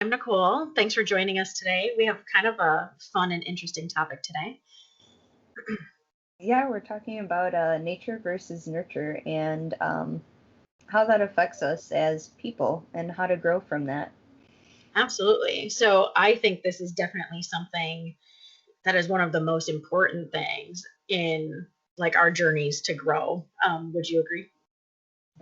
I'm Nicole. Thanks for joining us today. We have kind of a fun and interesting topic today. Yeah, we're talking about nature versus nurture and how that affects us as people and how to grow from that. Absolutely. So, I think this is definitely something that is one of the most important things in like our journeys to grow. Would you agree?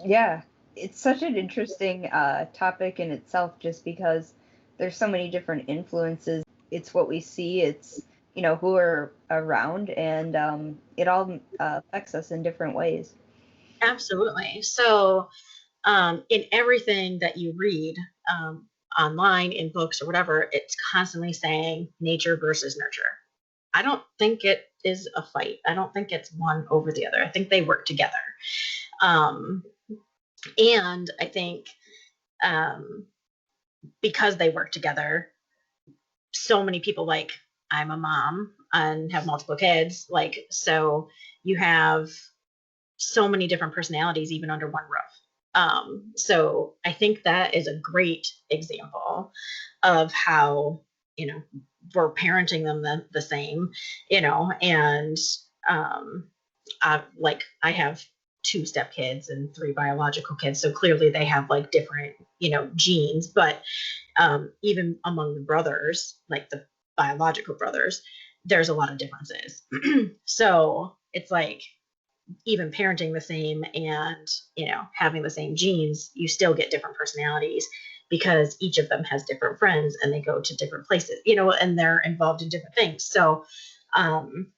Yeah, it's such an interesting topic in itself just because there's so many different influences. It's what we see, it's, who are around, and it all affects us in different ways. Absolutely. So, in everything that you read online, in books, or whatever, it's constantly saying nature versus nurture. I don't think it is a fight. I don't think it's one over the other. I think they work together. Um, and I think um, because they work together, so many people like I'm a mom and have multiple kids. Like, so you have so many different personalities even under one roof. So I think that is a great example of how, you know, we're parenting them the same, and um, I have two stepkids and three biological kids. So clearly they have like different, genes, but even among the brothers, like the biological brothers, there's a lot of differences. So it's like even parenting the same and having the same genes, you still get different personalities because each of them has different friends and they go to different places, and they're involved in different things. So um,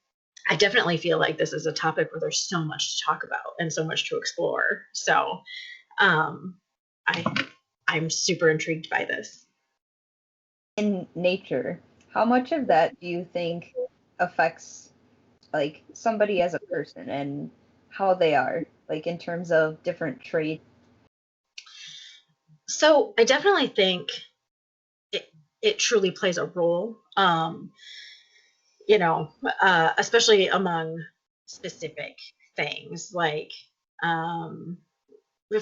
I definitely feel like this is a topic where there's so much to talk about and so much to explore. So um, I I'm super intrigued by this. In nature, how much of that do you think affects like somebody as a person and how they are, like in terms of different traits? So I definitely think it truly plays a role, especially among specific things. Like, um,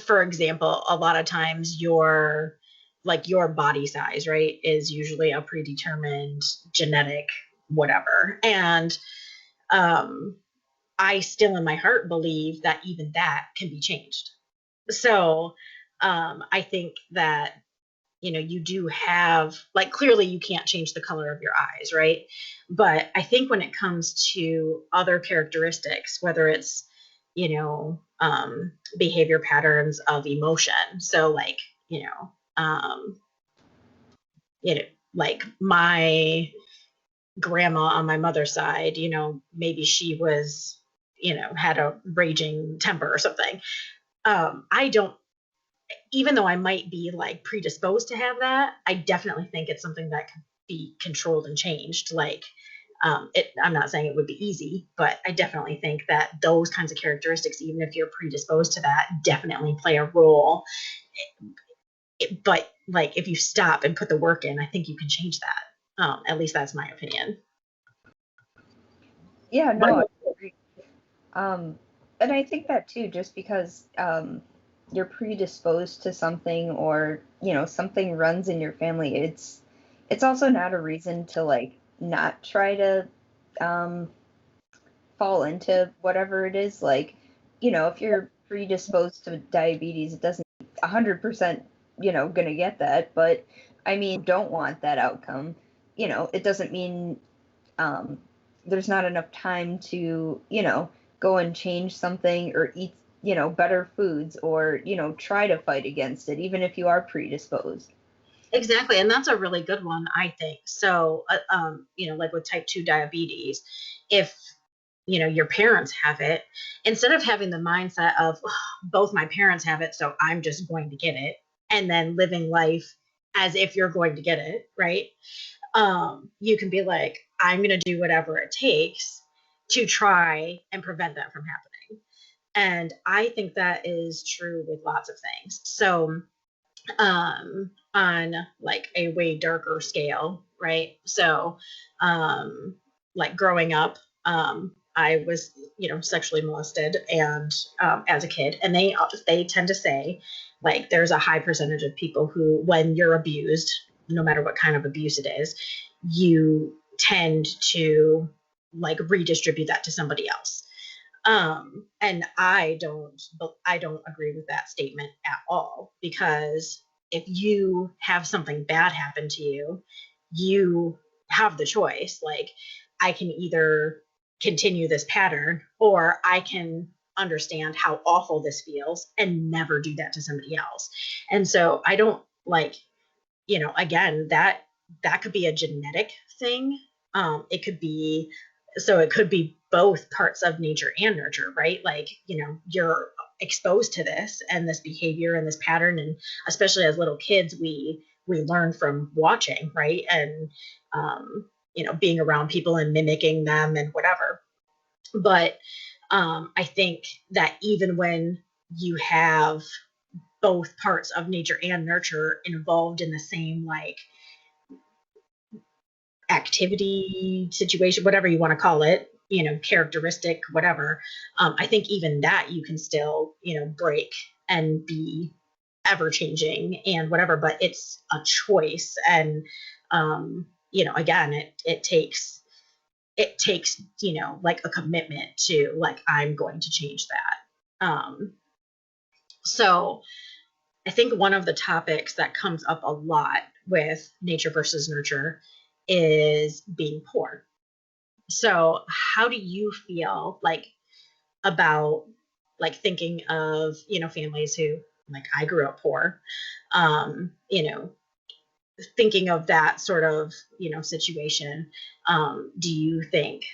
for example, a lot of times your body size, right, is usually a predetermined genetic whatever. And um, I still in my heart believe that even that can be changed. So I think that you do have, like, clearly you can't change the color of your eyes, right? But I think when it comes to other characteristics, whether it's behavior patterns of emotion, so like you know like my grandma on my mother's side, maybe she was had a raging temper or something. I don't Even though I might be like predisposed to have that, I definitely think it's something that can be controlled and changed. Like, I'm not saying it would be easy, but I definitely think that those kinds of characteristics, even if you're predisposed to that, definitely play a role. But like, if you stop and put the work in, I think you can change that. At least that's my opinion. Yeah, no, I agree. And I think that too, just because you're predisposed to something or, something runs in your family, it's also not a reason to like not try to um fall into whatever it is. Like, if you're predisposed to diabetes, it doesn't 100%, gonna get that. But I mean, don't want that outcome. It doesn't mean um, there's not enough time to, go and change something or eat, better foods or, try to fight against it, even if you are predisposed. Exactly, and that's a really good one, I think. So, like with type 2 diabetes, if your parents have it, instead of having the mindset of, "Oh, both my parents have it, so I'm just going to get it," and then living life as if you're going to get it, right? You can be like, "I'm going to do whatever it takes to try and prevent that from happening." And I think that is true with lots of things. So, on like a way darker scale, right? So, um, like growing up, I was, sexually molested and as a kid, and they tend to say like there's a high percentage of people who, when you're abused, no matter what kind of abuse it is, you tend to like redistribute that to somebody else. And I don't agree with that statement at all, because if you have something bad happen to you, you have the choice. Like, I can either continue this pattern, or I can understand how awful this feels and never do that to somebody else. And so I don't like, again, that could be a genetic thing. It could be, so it could be both parts of nature and nurture, right? Like, you're exposed to this and this behavior and this pattern, and especially as little kids, we learn from watching, right? And being around people and mimicking them and whatever. But I think that even when you have both parts of nature and nurture involved in the same like activity, situation, whatever you want to call it, characteristic, whatever, I think even that you can still, break and be ever changing and whatever, but it's a choice. And again, it takes like a commitment to like, I'm going to change that. So I think one of the topics that comes up a lot with nature versus nurture is being poor. So how do you feel like about like thinking of, families who, like, I grew up poor, um, you know, thinking of that sort of, situation. Do you think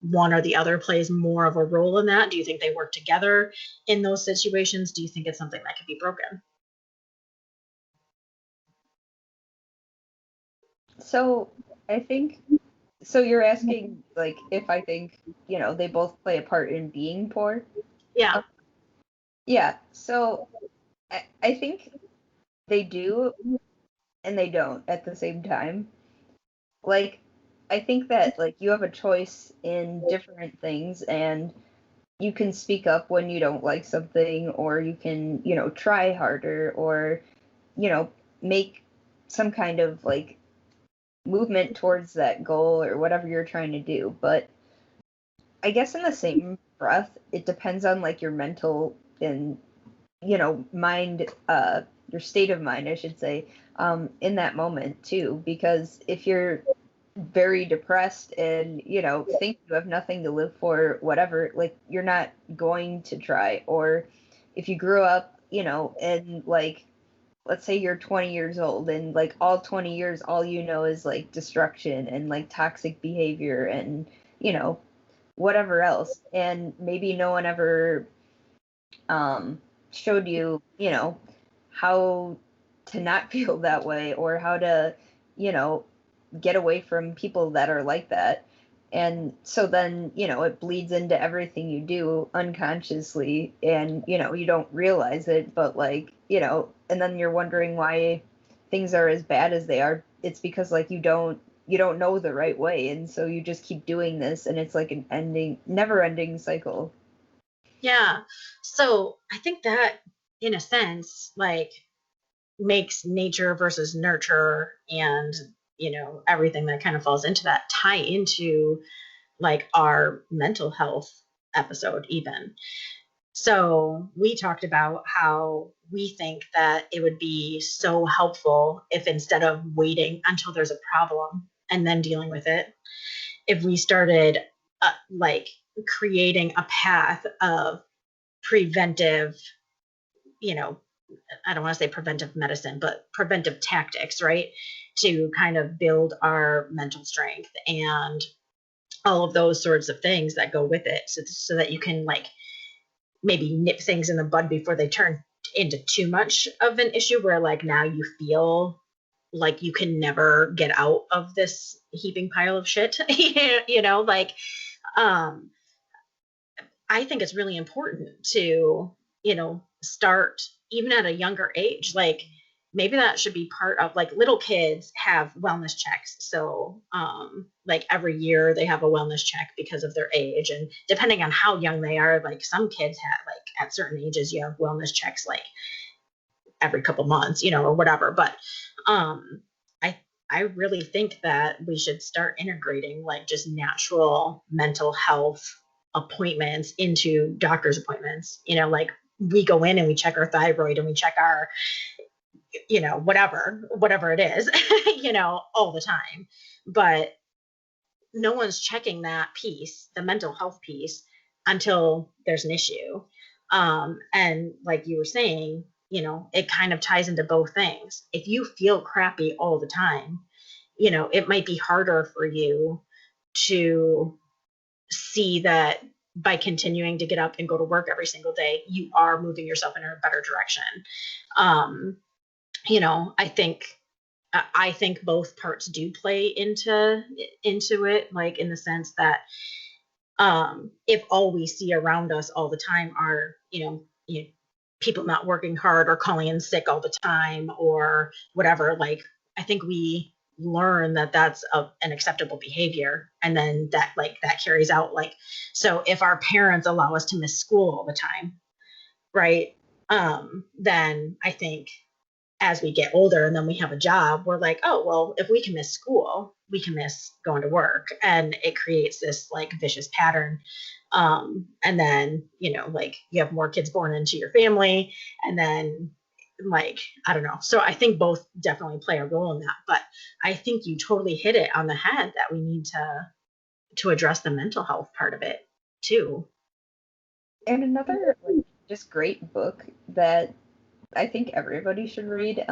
one or the other plays more of a role in that? Do you think they work together in those situations? Do you think it's something that could be broken? So I think, so you're asking like if I think, they both play a part in being poor. Yeah. Uh, yeah. So I think they do and they don't at the same time. Like, I think that like you have a choice in different things, and you can speak up when you don't like something, or you can, try harder, or, you know, make some kind of like movement towards that goal or whatever you're trying to do. But I guess in the same breath, it depends on like your mental and, mind, your state of mind, I should say, in that moment too. Because if you're very depressed and, think you have nothing to live for, whatever, like you're not going to try. Or if you grew up, and like, let's say you're 20 years old and like all 20 years all you know is like destruction and like toxic behavior and, you know whatever else, and maybe no one ever um showed you, how to not feel that way, or how to, you know get away from people that are like that. And so then, it bleeds into everything you do unconsciously, and, you don't realize it, but like, and then you're wondering why things are as bad as they are. It's because like you don't know the right way, and so you just keep doing this, and it's like an never ending cycle. Yeah. So I think that, in a sense, like, makes nature versus nurture and, everything that kind of falls into that tie into like our mental health episode, even. So we talked about how we think that it would be so helpful if, instead of waiting until there's a problem and then dealing with it, if we started like creating a path of preventive, you know, I don't want to say preventive medicine, but preventive tactics, right? To kind of build our mental strength and all of those sorts of things that go with it. So that you can like maybe nip things in the bud before they turn into too much of an issue, where like now you feel like you can never get out of this heaping pile of shit. Like, um I think it's really important to, start even at a younger age. Like, maybe that should be part of, like, little kids have wellness checks. So, like, every year they have a wellness check because of their age. And depending on how young they are, like, some kids have, like, at certain ages, you have wellness checks like every couple months, or whatever. But, I really think that we should start integrating like just natural mental health appointments into doctor's appointments. Like we go in and we check our thyroid and we check our, whatever it is, all the time. But no one's checking that piece, the mental health piece, until there's an issue. And like you were saying, it kind of ties into both things. If you feel crappy all the time, it might be harder for you to see that by continuing to get up and go to work every single day, you are moving yourself in a better direction. Um, I think both parts do play into it, like in the sense that if all we see around us all the time are people not working hard or calling in sick all the time or whatever, like I think we learn that that's an acceptable behavior, and then that carries out, like, so if our parents allow us to miss school all the time, right, then I think as we get older and then we have a job, we're like, oh, well, if we can miss school, we can miss going to work. And it creates this like vicious pattern. And then, like you have more kids born into your family. And then, like, I don't know. So I think both definitely play a role in that. But I think you totally hit it on the head that we need to address the mental health part of it too. And another like just great book that I think everybody should read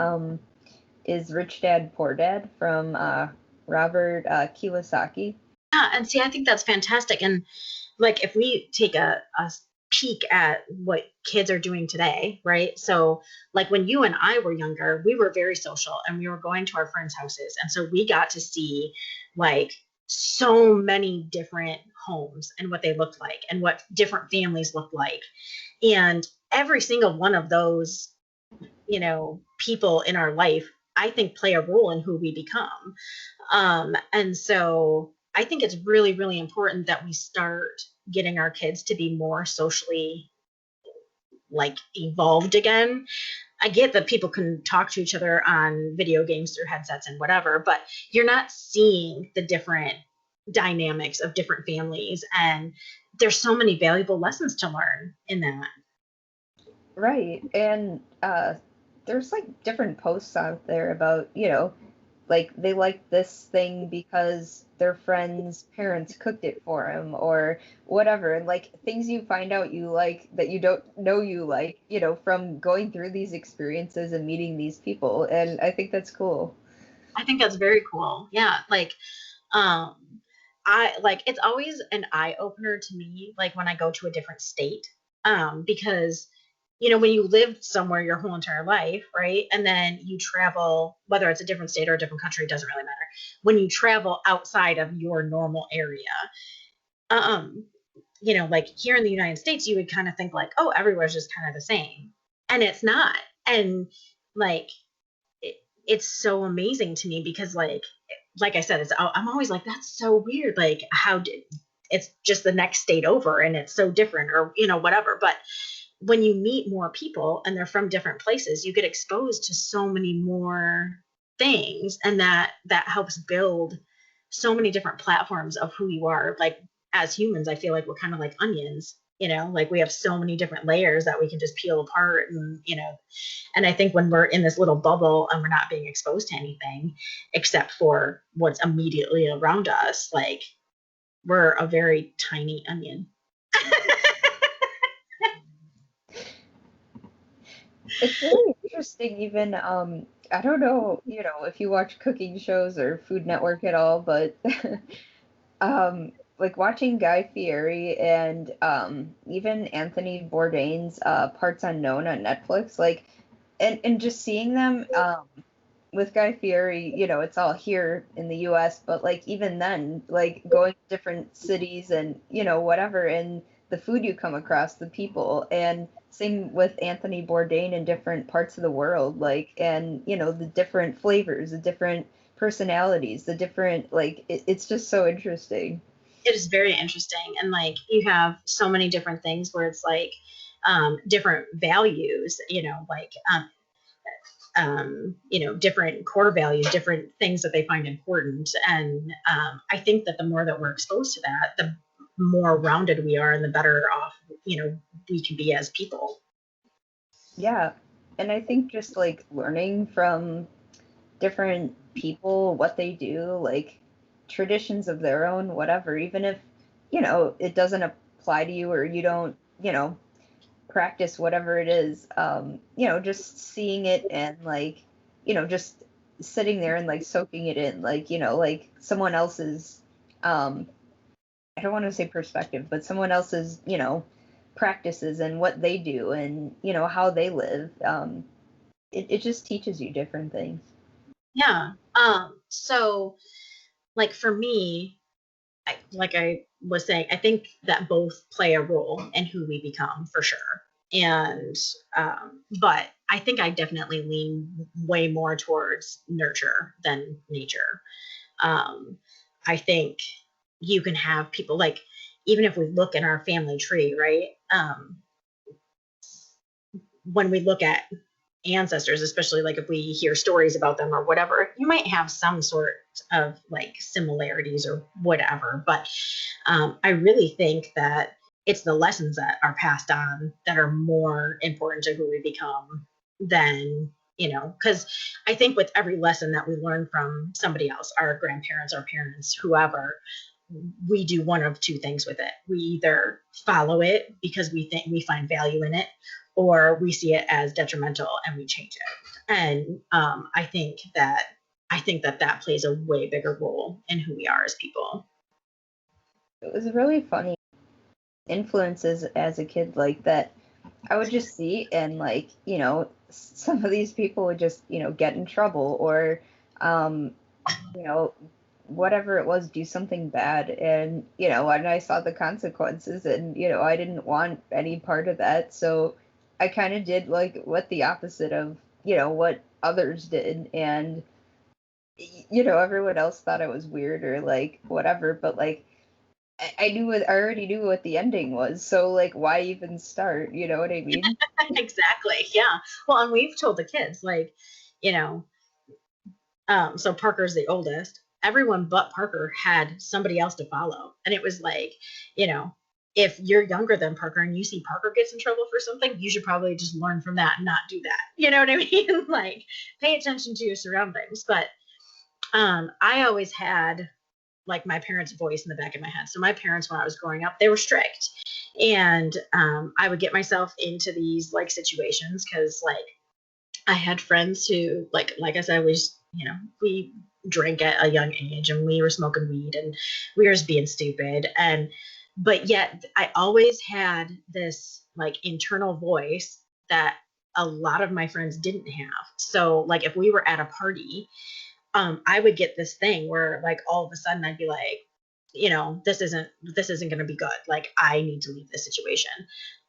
is Rich Dad Poor Dad from Robert Kiyosaki. Yeah, and see, I think that's fantastic. And like, if we take a peek at what kids are doing today, right? So, like, when you and I were younger, we were very social and we were going to our friends' houses. And so we got to see like so many different homes and what they looked like and what different families looked like. And every single one of those, people in our life, I think play a role in who we become. And so I think it's really, really important that we start getting our kids to be more socially like evolved again. I get that people can talk to each other on video games through headsets and whatever, but you're not seeing the different dynamics of different families. And there's so many valuable lessons to learn in that. Right. And there's like different posts out there about, like they like this thing because their friend's parents cooked it for him or whatever. And like things you find out you like that you don't know you like, from going through these experiences and meeting these people. And I think that's cool. I think that's very cool. Yeah. Like, um, I like it's always an eye opener to me, like when I go to a different state, because when you lived somewhere your whole entire life, right, and then you travel, whether it's a different state or a different country, it doesn't really matter. When you travel outside of your normal area, um, like here in the United States, you would kind of think like, oh, everywhere's just kind of the same, and it's not. And like it's so amazing to me because like I said, I'm always like, that's so weird. Like, how did it's just the next state over and it's so different or, whatever. But when you meet more people and they're from different places, you get exposed to so many more things. And that helps build so many different platforms of who you are. Like, as humans, I feel like we're kind of like onions, like we have so many different layers that we can just peel apart and I think when we're in this little bubble and we're not being exposed to anything except for what's immediately around us, like we're a very tiny onion. It's really interesting, even I don't know, if you watch cooking shows or Food Network at all, but like watching Guy Fieri and even Anthony Bourdain's Parts Unknown on Netflix, like and just seeing them with Guy Fieri, it's all here in the US, but like even then, like going to different cities and, whatever, and the food you come across, the people, and same with Anthony Bourdain in different parts of the world, like, and, the different flavors, the different personalities, the different, like, it's just so interesting. It is very interesting. And like you have so many different things where it's like different values, like different core values, different things that they find important. And I think that the more that we're exposed to that, the more rounded we are and the better off, we can be as people. Yeah. And I think just like learning from different people, what they do, like traditions of their own, whatever, even if, it doesn't apply to you or you don't, practice whatever it is, just seeing it and like, just sitting there and like soaking it in, like, like someone else's, I don't want to say perspective, but someone else's, practices and what they do and, how they live. It just teaches you different things. Yeah. So like for me, like I was saying, I think that both play a role in who we become for sure. And but I think I definitely lean way more towards nurture than nature. Um, I think you can have people like, even if we look in our family tree, right? When we look at ancestors, especially like if we hear stories about them or whatever, you might have some sort of like similarities or whatever. But I really think that it's the lessons that are passed on that are more important to who we become than, because I think with every lesson that we learn from somebody else, our grandparents, our parents, whoever, we do one of two things with it. We either follow it because we think we find value in it, or we see it as detrimental and we change it. And I think that plays a way bigger role in who we are as people. It was really funny influences as a kid like that. I would just see and like, some of these people would just, get in trouble or, um, you know, whatever it was, do something bad. And, and I saw the consequences and, I didn't want any part of that. So I kind of did like what the opposite of, what others did. And, everyone else thought it was weird or like whatever. But like, I knew I already knew what the ending was. So like, why even start? You know what I mean? Exactly. Yeah. Well, and we've told the kids, like, you know, so Parker's the oldest. Everyone but Parker had somebody else to follow. And it was like, you know, if you're younger than Parker and you see Parker gets in trouble for something, you should probably just learn from that and not do that. You know what I mean? Like, pay attention to your surroundings. But I always had like my parents' voice in the back of my head. So my parents, when I was growing up, they were strict, and I would get myself into these like situations because like I had friends who like I said, we drank at a young age and we were smoking weed and we were just being stupid, and but yet I always had this like internal voice that a lot of my friends didn't have. So like if we were at a party, I would get this thing where like all of a sudden I'd be like, this isn't going to be good. Like I need to leave this situation.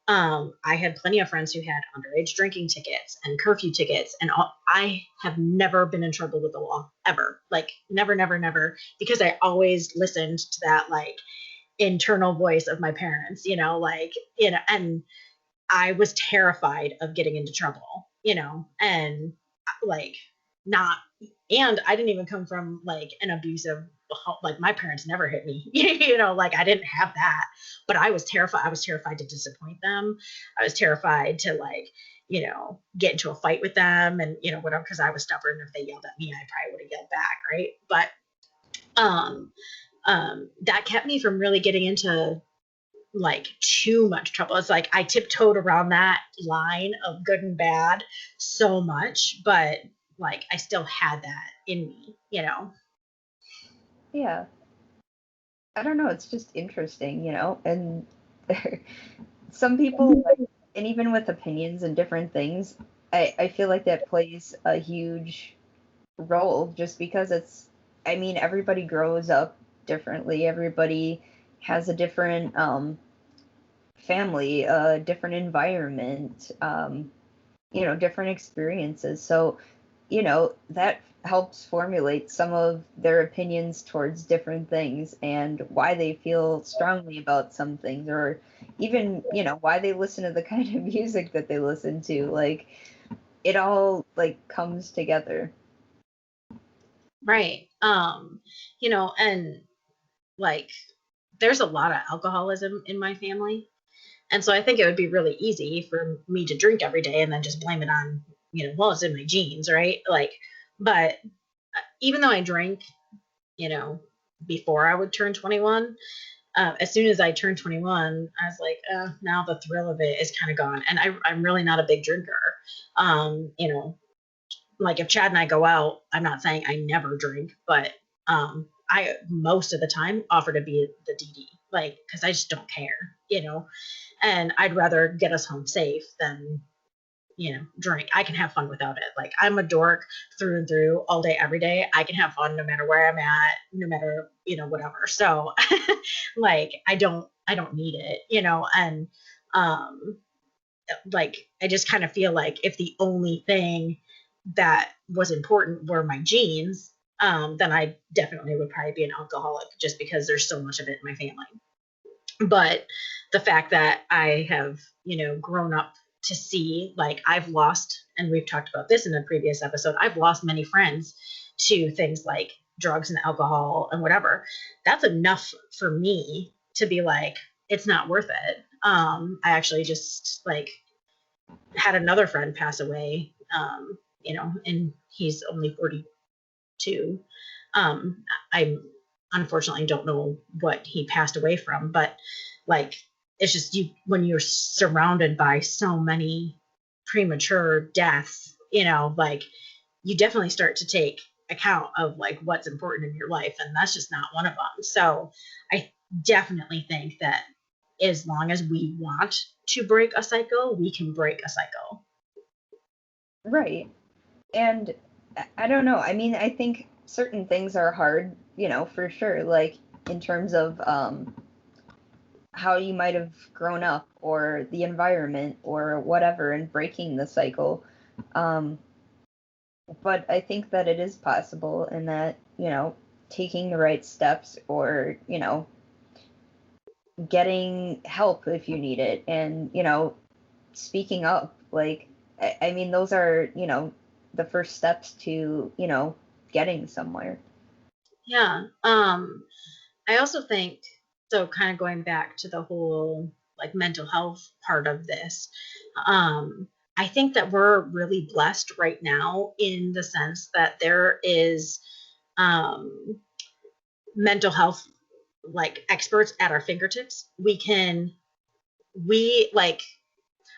I had plenty of friends who had underage drinking tickets and curfew tickets, and I have never been in trouble with the law ever. Like never, never, never, because I always listened to that like internal voice of my parents. And I was terrified of getting into trouble. And like not and I didn't even come from like an abusive like my parents never hit me. Like I didn't have that, but I was terrified to disappoint them. I was terrified to like get into a fight with them, and whatever, because I was stubborn. If they yelled at me, I probably would have yelled back, right? But that kept me from really getting into like too much trouble. It's like I tiptoed around that line of good and bad so much, but like I still had that in me. Yeah. I don't know. It's just interesting, and some people, like, and even with opinions and different things, I feel like that plays a huge role just because I mean, everybody grows up differently. Everybody has a different family, a different environment, different experiences. So, that helps formulate some of their opinions towards different things and why they feel strongly about some things, or even, why they listen to the kind of music that they listen to. Like, it all like comes together. Right. And like there's a lot of alcoholism in my family. And so I think it would be really easy for me to drink every day and then just blame it on, well, it's in my genes, right? Like, but even though I drank, you know, before I would turn 21, as soon as I turned 21, I was like, now the thrill of it is kind of gone. And I'm really not a big drinker. Um, you know, like if Chad and I go out, I'm not saying I never drink, but I most of the time offer to be the DD, like, because I just don't care. And I'd rather get us home safe than drink. I can have fun without it. Like I'm a dork through and through all day, every day. I can have fun no matter where I'm at, no matter, whatever. So like I don't need it. And um like I just kind of feel like if the only thing that was important were my genes, then I definitely would probably be an alcoholic just because there's so much of it in my family. But the fact that I have, grown up to see, like, I've lost, and we've talked about this in a previous episode, I've lost many friends to things like drugs and alcohol and whatever. That's enough for me to be like, it's not worth it. I actually just like had another friend pass away, and he's only 42. I unfortunately don't know what he passed away from, but like it's just you when you're surrounded by so many premature deaths, like you definitely start to take account of like what's important in your life, and that's just not one of them. So I definitely think that as long as we want to break a cycle, we can break a cycle. Right. And I don't know. I mean, I think certain things are hard, for sure. Like in terms of how you might have grown up or the environment or whatever and breaking the cycle. Um, but I think that it is possible and that, taking the right steps or, getting help if you need it and, speaking up. Like, I mean, those are, the first steps to, getting somewhere. Yeah. I also think, so kind of going back to the whole like mental health part of this, um, I think that we're really blessed right now in the sense that there is um, mental health like experts at our fingertips. We like,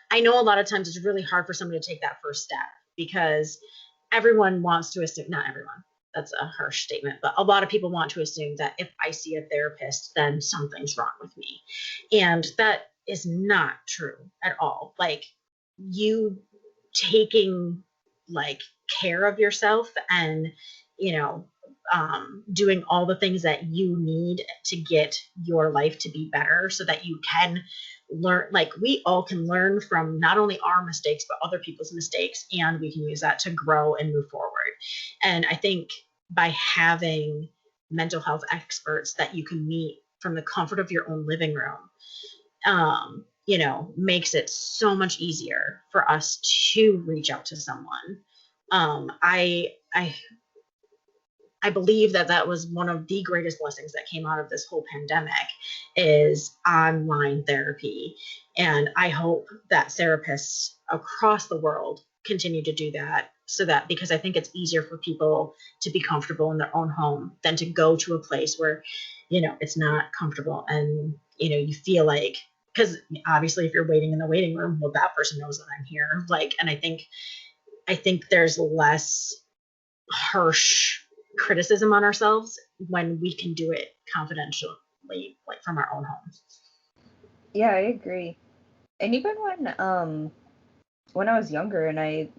I know a lot of times it's really hard for somebody to take that first step because everyone wants to assume, not everyone, that's a harsh statement, but a lot of people want to assume that if I see a therapist, then something's wrong with me. And that is not true at all. Like you taking like care of yourself and, you know, doing all the things that you need to get your life to be better so that you can learn, like we all can learn from not only our mistakes but other people's mistakes, and we can use that to grow and move forward. And I think by having mental health experts that you can meet from the comfort of your own living room, makes it so much easier for us to reach out to someone. I believe that that was one of the greatest blessings that came out of this whole pandemic is online therapy. And I hope that therapists across the world continue to do that, so that, because I think it's easier for people to be comfortable in their own home than to go to a place where, it's not comfortable and, you feel like, because obviously if you're waiting in the waiting room, well, that person knows that I'm here. Like, and I think there's less harsh criticism on ourselves when we can do it confidentially, like from our own homes. Yeah, I agree. And even when I was younger and I,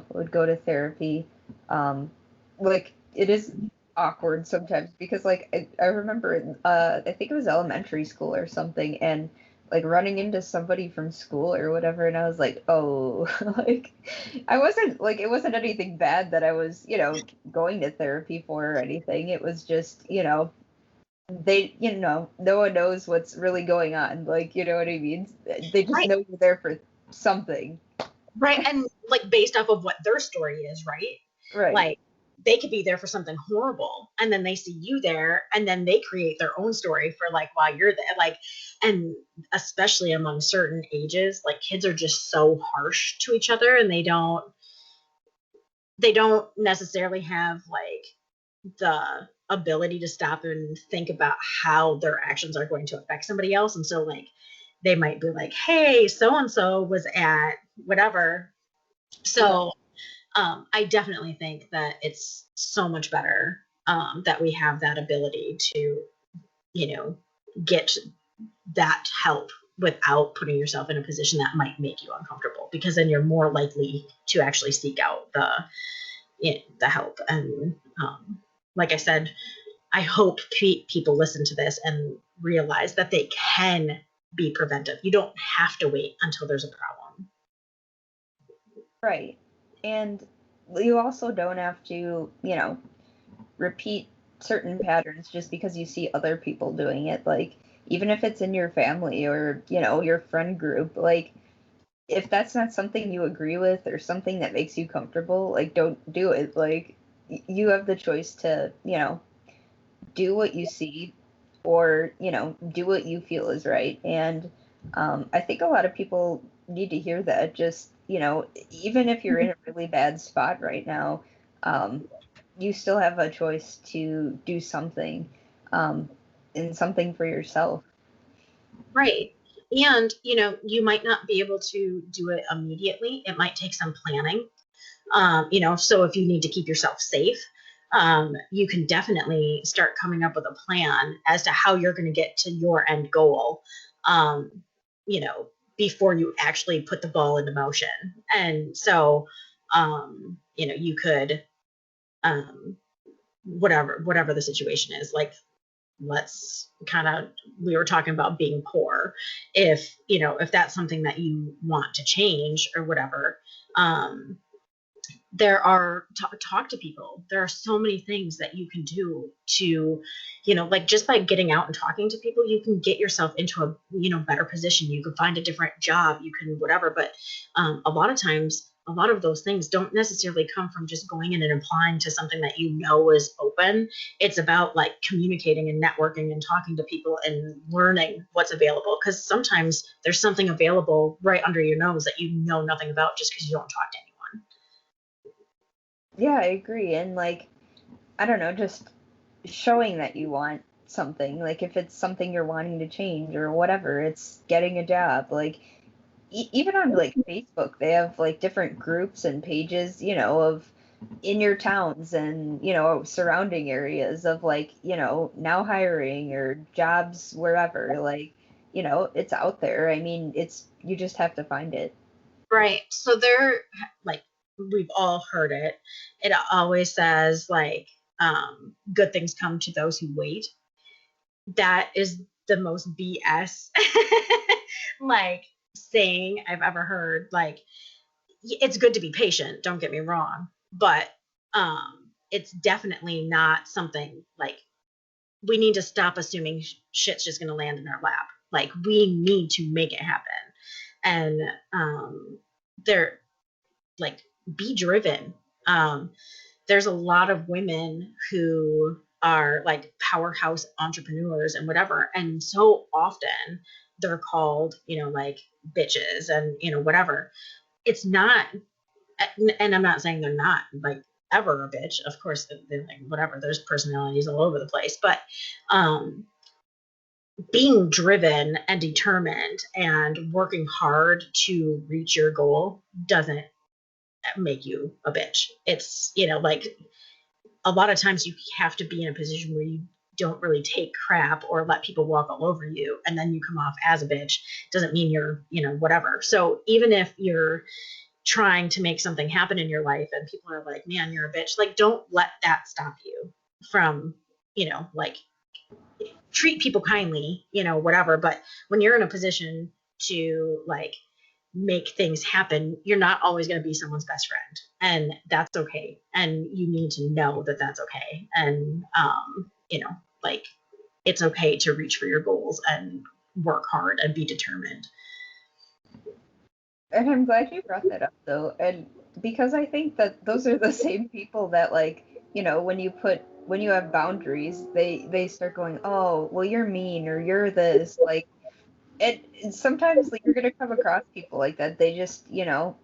would go to therapy, like it is awkward sometimes because like I remember I think it was elementary school or something and like running into somebody from school or whatever and I was like, "Oh, like I wasn't like it wasn't anything bad that I was, going to therapy for or anything. It was just, no one knows what's really going on. Like, you know what I mean? They just Right. know you're there for something." right. And like based off of what their story is, right? Right. Like they could be there for something horrible and then they see you there and then they create their own story for like while you're there. Like, and especially among certain ages, like kids are just so harsh to each other and they don't necessarily have like the ability to stop and think about how their actions are going to affect somebody else. And so like they might be like, hey, so and so was at whatever. Yeah. So I definitely think that it's so much better that we have that ability to, you know, get that help without putting yourself in a position that might make you uncomfortable, because then you're more likely to actually seek out the help. And like I said, I hope people listen to this and realize that they can be preventive. You don't have to wait until there's a problem. Right. And you also don't have to, repeat certain patterns just because you see other people doing it. Like, even if it's in your family or, your friend group, like, if that's not something you agree with or something that makes you comfortable, like, don't do it. Like, you have the choice to, do what you see or, do what you feel is right. And I think a lot of people need to hear that. Just, even if you're in a really bad spot right now, um, you still have a choice to do something, um, and something for yourself. Right. And, you might not be able to do it immediately. It might take some planning. So if you need to keep yourself safe, you can definitely start coming up with a plan as to how you're going to get to your end goal, um, you know, before you actually put the ball into motion. And so, you could, um, whatever the situation is, like let's kind of we were talking about being poor. If that's something that you want to change or whatever, um there are talk to people. There are so many things that you can do to, like just by getting out and talking to people, you can get yourself into a better position. You can find a different job, you can whatever. But a lot of times, a lot of those things don't necessarily come from just going in and applying to something that is open. It's about like communicating and networking and talking to people and learning what's available, because sometimes there's something available right under your nose that you know nothing about just because you don't talk to anyone. Yeah, I agree. And like, I don't know, just showing that you want something. Like, if it's something you're wanting to change or whatever, it's getting a job. Like, even on like Facebook, they have like different groups and pages, of in your towns and, surrounding areas of like, now hiring or jobs wherever. Like, it's out there. I mean, you just have to find it. Right. So like, we've all heard it. It always says, like, good things come to those who wait. That is the most BS, like, saying I've ever heard. Like, it's good to be patient, don't get me wrong. But it's definitely not something like we need to stop assuming shit's just going to land in our lap. Like, we need to make it happen. And there, like, be driven. Um, there's a lot of women who are like powerhouse entrepreneurs and whatever, and so often they're called, like bitches and whatever. It's not, and I'm not saying they're not like ever a bitch. Of course, they're like whatever. There's personalities all over the place, but um, being driven and determined and working hard to reach your goal doesn't make you a bitch. It's, like, a lot of times you have to be in a position where you don't really take crap or let people walk all over you and then you come off as a bitch. Doesn't mean you're, whatever. So even if you're trying to make something happen in your life and people are like, man, you're a bitch, like, don't let that stop you from, like, treat people kindly, whatever. But when you're in a position to like make things happen, you're not always going to be someone's best friend, and that's okay. And you need to know that that's okay. And like, it's okay to reach for your goals and work hard and be determined. And I'm glad you brought that up though. And because I think that those are the same people that like, when you have boundaries, they start going, "Oh, well you're mean or you're this." Like and sometimes like, you're going to come across people like that. They just, don't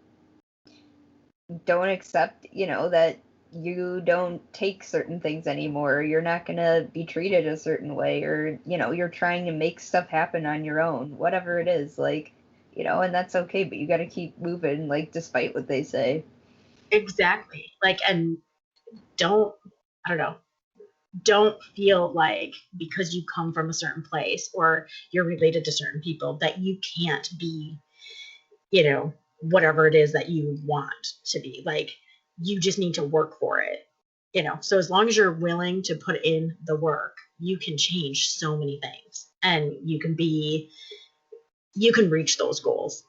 accept, that you don't take certain things anymore, or you're not going to be treated a certain way, or, you're trying to make stuff happen on your own, whatever it is, like, and that's okay, but you got to keep moving, like, despite what they say. Exactly. Like, and don't, I don't know, don't feel like because you come from a certain place or you're related to certain people that you can't be, whatever it is that you want to be. Like, you just need to work for it. So as long as you're willing to put in the work, you can change so many things and you can reach those goals.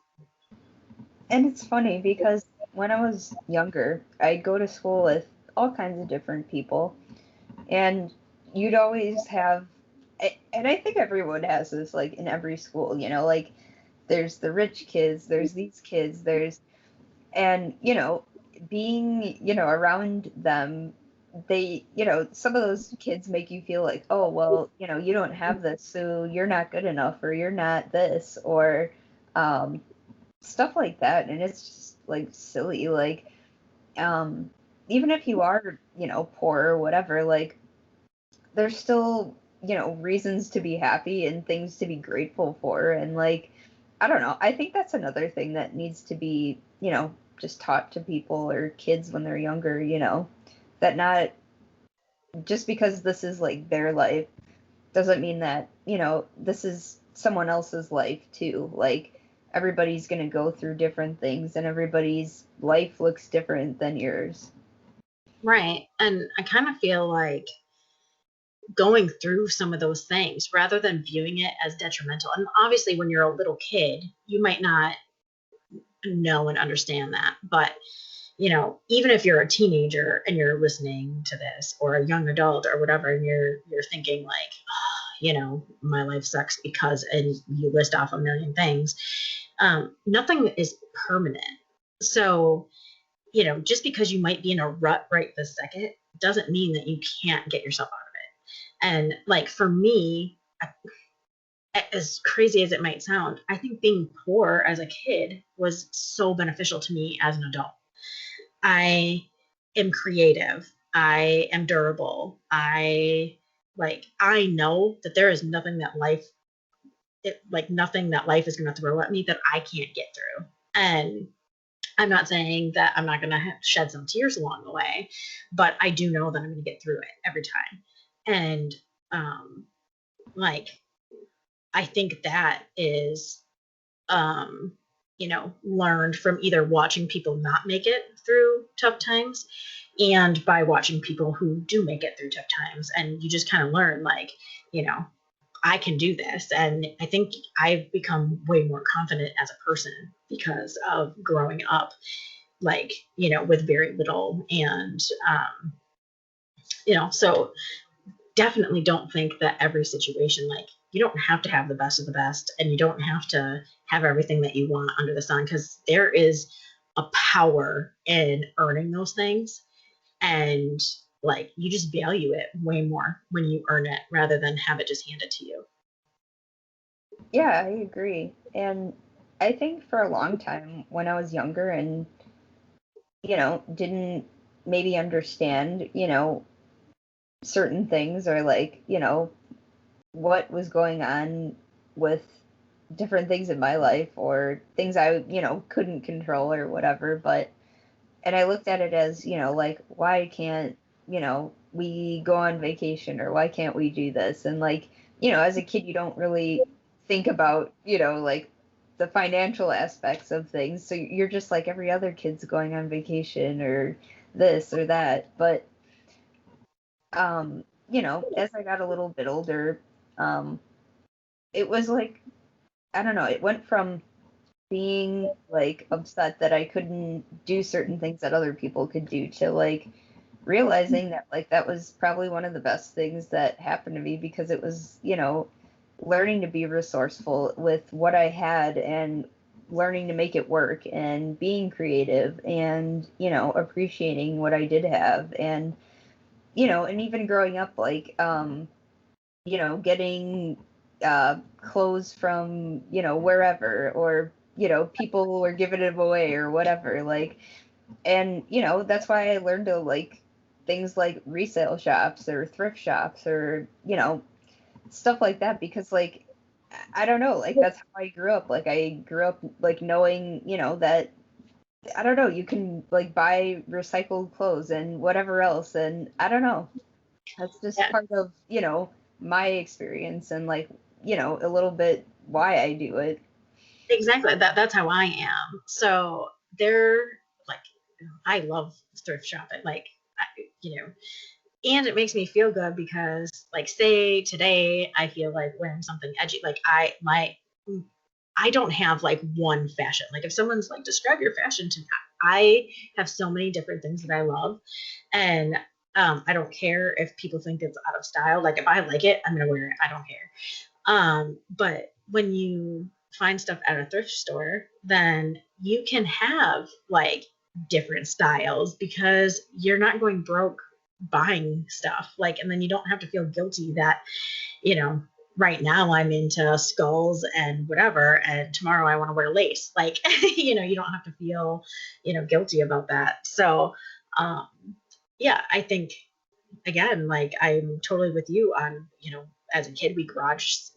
And it's funny because when I was younger, I'd go to school with all kinds of different people, and you'd always have, and I think everyone has this, like, in every school, like, there's the rich kids, there's these kids, and, being, around them, some of those kids make you feel like, oh, well, you don't have this, so you're not good enough, or you're not this, or um, stuff like that. And it's just, like, silly. Like, um, even if you are, poor or whatever, like, there's still, reasons to be happy and things to be grateful for. And, like, I don't know. I think that's another thing that needs to be, just taught to people or kids when they're younger, that not just because this is like their life doesn't mean that, this is someone else's life too. Like, everybody's going to go through different things and everybody's life looks different than yours. Right. And I kind of feel like going through some of those things rather than viewing it as detrimental. And obviously, when you're a little kid, you might not know and understand that. But, even if you're a teenager and you're listening to this or a young adult or whatever, and you're thinking like, oh, my life sucks because, and you list off a million things, nothing is permanent. So, just because you might be in a rut right this second doesn't mean that you can't get yourself out of it. And like for me, as crazy as it might sound, I think being poor as a kid was so beneficial to me as an adult. I am creative. I am durable. I know that there is nothing that nothing that life is going to throw at me that I can't get through. And I'm not saying that I'm not going to shed some tears along the way, but I do know that I'm going to get through it every time. And um, like, I think that is, um, learned from either watching people not make it through tough times and by watching people who do make it through tough times. And you just kind of learn, like, you know, I can do this. And I think I've become way more confident as a person because of growing up, like, with very little. And, so definitely don't think that every situation, like, you don't have to have the best of the best and you don't have to have everything that you want under the sun, because there is a power in earning those things. And like, you just value it way more when you earn it rather than have it just handed to you. Yeah, I agree. And I think for a long time when I was younger and, didn't maybe understand, certain things, or like, what was going on with different things in my life or things I, couldn't control or whatever. But, and I looked at it as, like, why can't, we go on vacation, or why can't we do this? And like, as a kid, you don't really think about, like, the financial aspects of things. So you're just like every other kid's going on vacation or this or that. But, as I got a little bit older, um, it was like, I don't know, it went from being like upset that I couldn't do certain things that other people could do to like realizing that like that was probably one of the best things that happened to me, because it was, learning to be resourceful with what I had and learning to make it work and being creative and, appreciating what I did have. And, and even growing up, like, getting clothes from, wherever, or, people were giving it away or whatever. Like, and, that's why I learned to like things like resale shops or thrift shops or, stuff like that, because like I don't know, like that's how I grew up. Like I grew up like knowing, that I don't know, you can like buy recycled clothes and whatever else, and I don't know. That's just Yeah, part of, my experience and like, a little bit why I do it. exactly. That's how I am. So they're like, I love thrift shopping. Like, I, you know, and it makes me feel good because, like, say today I feel like wearing something edgy. Like, I don't have like one fashion. Like, if someone's like, describe your fashion to me, I have so many different things that I love, and I don't care if people think it's out of style. Like, if I like it, I'm gonna wear it. I don't care. But when you find stuff at a thrift store, then you can have like different styles because you're not going broke buying stuff. Like, and then you don't have to feel guilty that, you know, right now I'm into skulls and whatever, and tomorrow I want to wear lace. Like, you don't have to feel, guilty about that. So, um, yeah, I think again, like I'm totally with you on, as a kid we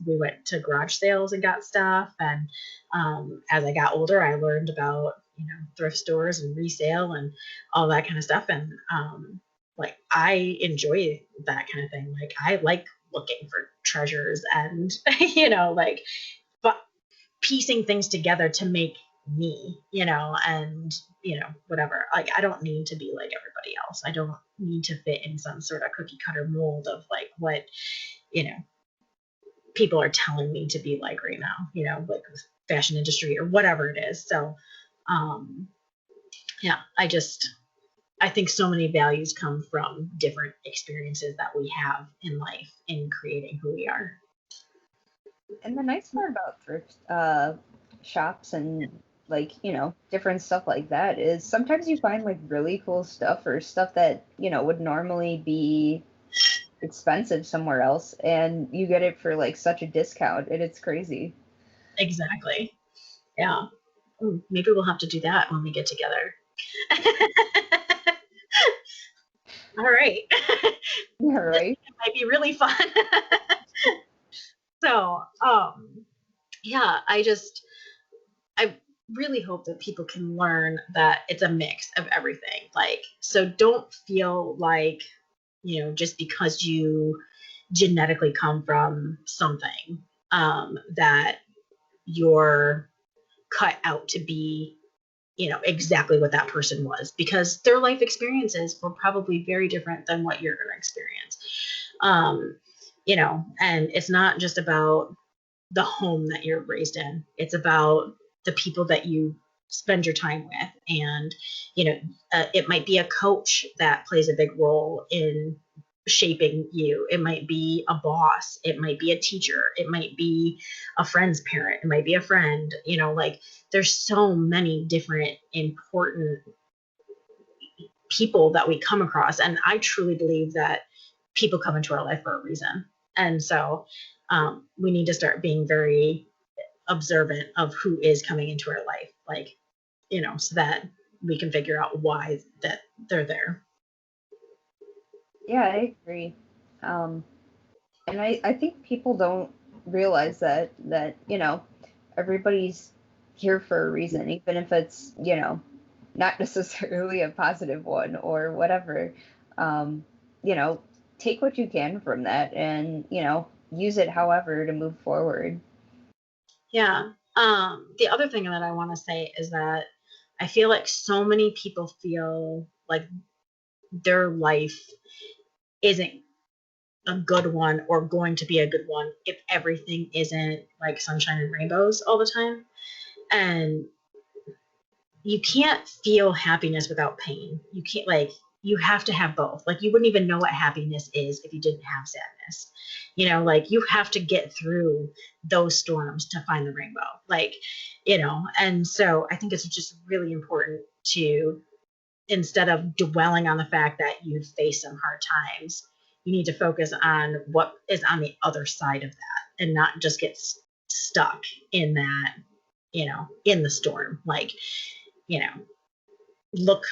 went to garage sales and got stuff, and as I got older, I learned about thrift stores and resale and all that kind of stuff, and like I enjoy that kind of thing. Like I like looking for treasures and like but piecing things together to make me, and whatever. Like I don't need to be like everybody else. I don't need to fit in some sort of cookie cutter mold of like what, you know, people are telling me to be like right now, like fashion industry or whatever it is. So um yeah, I think so many values come from different experiences that we have in life in creating who we are. And the nice part about thrift shops and like, different stuff like that is sometimes you find like really cool stuff or stuff that, would normally be expensive somewhere else, and you get it for like such a discount, and it's crazy. Exactly. Yeah. Ooh, maybe we'll have to do that when we get together. All right. Yeah, This right. might be really fun. So, yeah, I really hope that people can learn that it's a mix of everything. Like, so don't feel like, just because you genetically come from something, that you're cut out to be, exactly what that person was, because their life experiences were probably very different than what you're going to experience. Um, and it's not just about the home that you're raised in. It's about the people that you spend your time with. And, it might be a coach that plays a big role in shaping you. It might be a boss. It might be a teacher. It might be a friend's parent. It might be a friend. Like there's so many different important people that we come across. And I truly believe that people come into our life for a reason. And so we need to start being very observant of who is coming into our life, like, so that we can figure out why that they're there. Yeah, I agree. um and I think people don't realize that everybody's here for a reason, even if it's, not necessarily a positive one or whatever. um you know Take what you can from that and, use it however to move forward. Yeah. The other thing that I want to say is that I feel like so many people feel like their life isn't a good one or going to be a good one if everything isn't like sunshine and rainbows all the time. And you can't feel happiness without pain. You can't, like, you have to have both. Like you wouldn't even know what happiness is if you didn't have sadness. Like you have to get through those storms to find the rainbow. Like, and so I think it's just really important to, instead of dwelling on the fact that you face some hard times, you need to focus on what is on the other side of that and not just get stuck in that, in the storm. Like, you know, look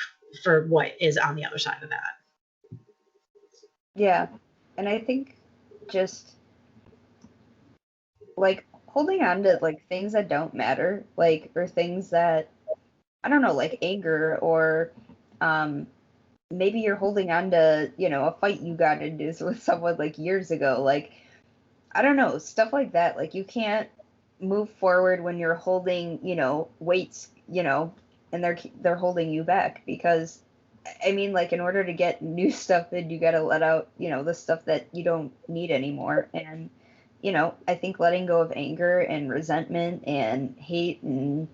for what is on the other side of that. Yeah. And I think just like holding on to like things that don't matter, like or things that I don't know, like anger or um maybe you're holding on to, a fight you got into with someone like years ago. Like I don't know, stuff like that. Like you can't move forward when you're holding, weights, and they're holding you back because I mean, like in order to get new stuff in, you got to let out, the stuff that you don't need anymore. And I think letting go of anger and resentment and hate and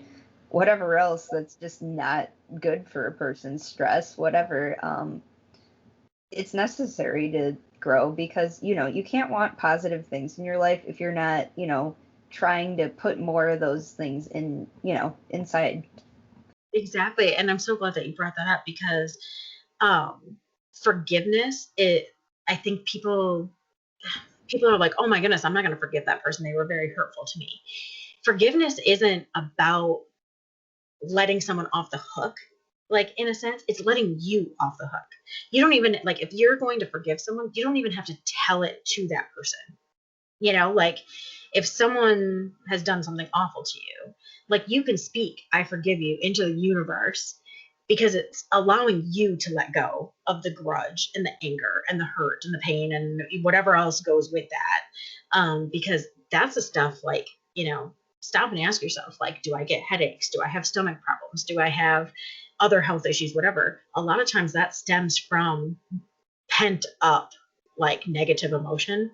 whatever else that's just not good for a person's stress, whatever, it's necessary to grow because you can't want positive things in your life if you're not trying to put more of those things in inside. Exactly. And I'm so glad that you brought that up because forgiveness, I think people are like, oh my goodness, I'm not going to forgive that person. They were very hurtful to me. Forgiveness isn't about letting someone off the hook. Like, in a sense, it's letting you off the hook. You don't even, like, if you're going to forgive someone, you don't even have to tell it to that person. Like if someone has done something awful to you, like you can speak, I forgive you, into the universe because it's allowing you to let go of the grudge and the anger and the hurt and the pain and whatever else goes with that. Because that's the stuff like, stop and ask yourself, like, do I get headaches? Do I have stomach problems? Do I have other health issues? Whatever. A lot of times that stems from pent up, like negative emotion.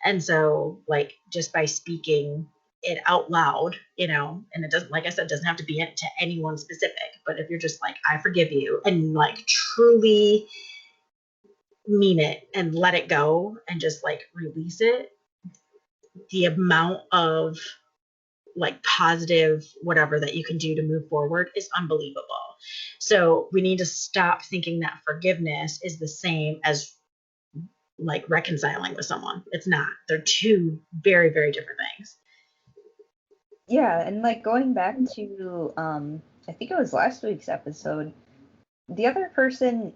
And so, like, just by speaking it out loud, and it doesn't, like I said, doesn't have to be to anyone specific, but if you're just like, I forgive you, and like truly mean it and let it go and just like release it, the amount of like positive whatever that you can do to move forward is unbelievable. So we need to stop thinking that forgiveness is the same as like reconciling with someone. It's not. They're two very, very different things. Yeah, and like going back to I think it was last week's episode, the other person,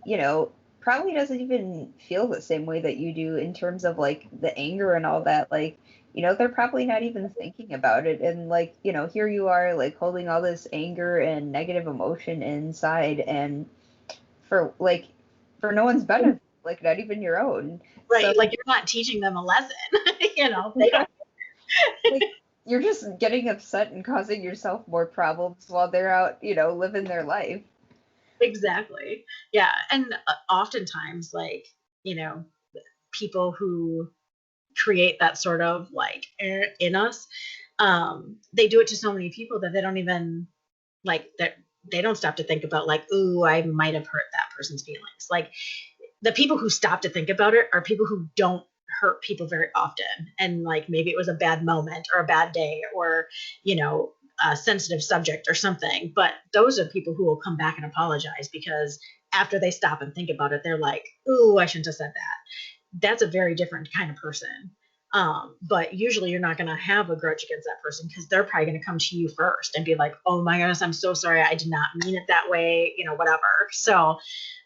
probably doesn't even feel the same way that you do in terms of like the anger and all that. Like, they're probably not even thinking about it. And like, here you are like holding all this anger and negative emotion inside and for like for no one's benefit, like not even your own. So Right. Like you're not teaching them a lesson. They don't. like you're just getting upset and causing yourself more problems while they're out, living their life. Exactly. Yeah. And oftentimes, like, people who create that sort of like in us, they do it to so many people that they don't even like that. They don't stop to think about like, ooh, I might have hurt that person's feelings. Like the people who stop to think about it are people who don't hurt people very often. And like maybe it was a bad moment or a bad day or, a sensitive subject or something. But those are people who will come back and apologize because after they stop and think about it, they're like, ooh, I shouldn't have said that. That's a very different kind of person. But usually you're not going to have a grudge against that person because they're probably going to come to you first and be like, oh my goodness, I'm so sorry. I did not mean it that way, whatever. So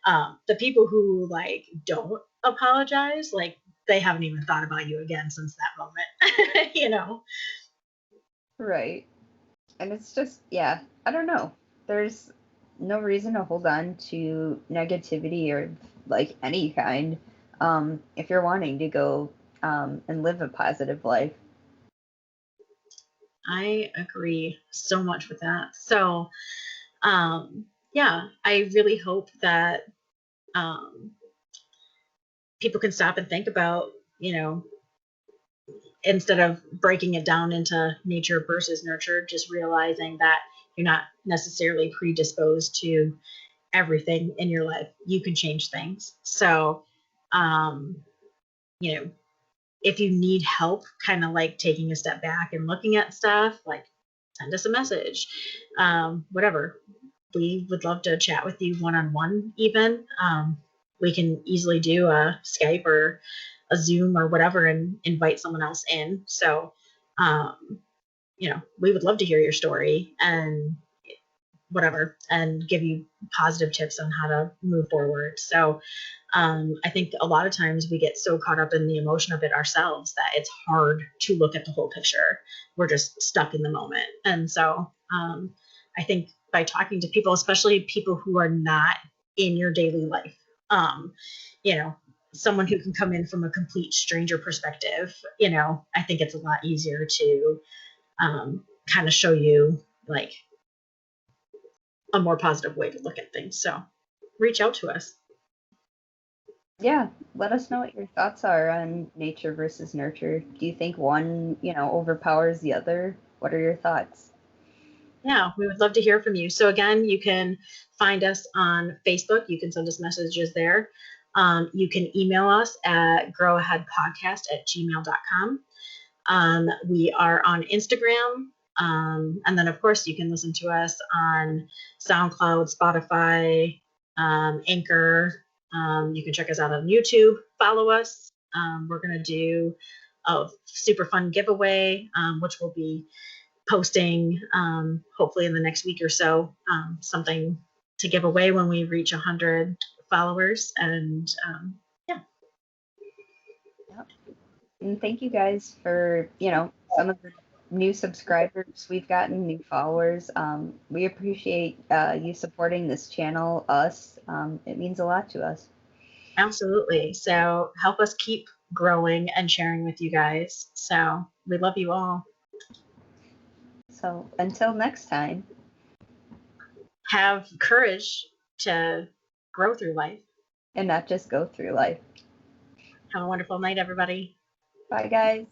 the people who like don't apologize, like they haven't even thought about you again since that moment, Right. And it's just, yeah, I don't know. There's no reason to hold on to negativity or like any kind if you're wanting to go and live a positive life. I agree so much with that. So, yeah, I really hope that um, people can stop and think about, instead of breaking it down into nature versus nurture, just realizing that you're not necessarily predisposed to everything in your life. You can change things. So, um, you know, if you need help kind of like taking a step back and looking at stuff, like send us a message, whatever. We would love to chat with you one-on-one even. We can easily do a Skype or a Zoom or whatever and invite someone else in. So, we would love to hear your story and whatever and give you positive tips on how to move forward. So I think a lot of times we get so caught up in the emotion of it ourselves that it's hard to look at the whole picture. We're just stuck in the moment. And so I think by talking to people, especially people who are not in your daily life, um, you know, someone who can come in from a complete stranger perspective, I think it's a lot easier to kind of show you like a more positive way to look at things. So reach out to us. Yeah, let us know what your thoughts are on nature versus nurture. Do you think one, overpowers the other? What are your thoughts? Yeah, we would love to hear from you. So again, you can find us on Facebook. You can send us messages there. You can email us at growaheadpodcast@gmail.com. We are on Instagram. And then, of course, you can listen to us on SoundCloud, Spotify, Anchor. You can check us out on YouTube. Follow us. We're going to do a super fun giveaway, which will be posting hopefully in the next week or so, something to give away when we reach 100 followers. And yeah. Yep. And thank you guys for, some of the new subscribers we've gotten, new followers. We appreciate you supporting this channel, us. It means a lot to us. Absolutely. So help us keep growing and sharing with you guys. So we love you all. So until next time. Have courage to grow through life. And not just go through life. Have a wonderful night, everybody. Bye, guys.